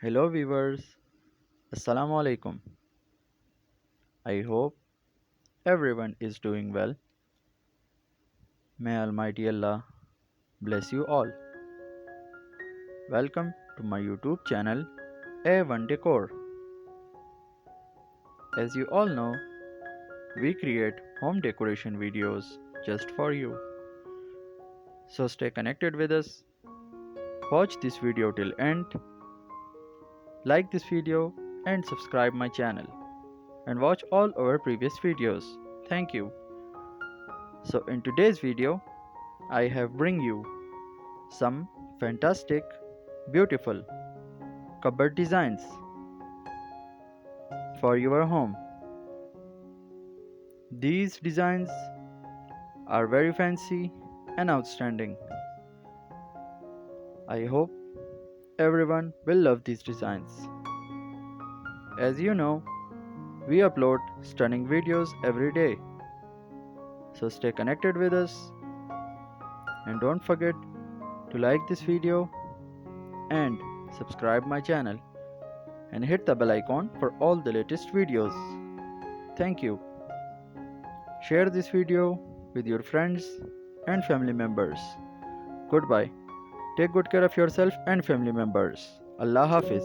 Hello viewers, Assalamu alaikum. I hope everyone is doing well. May Almighty Allah bless you all. Welcome to my YouTube channel A1 Decor. As you all know, we create home decoration videos just for you. So stay connected with us. Watch this video till end. Like this video and subscribe my channel. And watch all our previous videos. Thank you. So in today's video, I have bring you some fantastic, beautiful cupboard designs for your home. These designs are very fancy and outstanding. I hope everyone will love these designs. As you know, we upload stunning videos every day. So stay connected with us and don't forget to like this video and subscribe my channel and hit the bell icon for all the latest videos. Thank you. Share this video with your friends and family members. Goodbye. Take good care of yourself and family members. Allah Hafiz.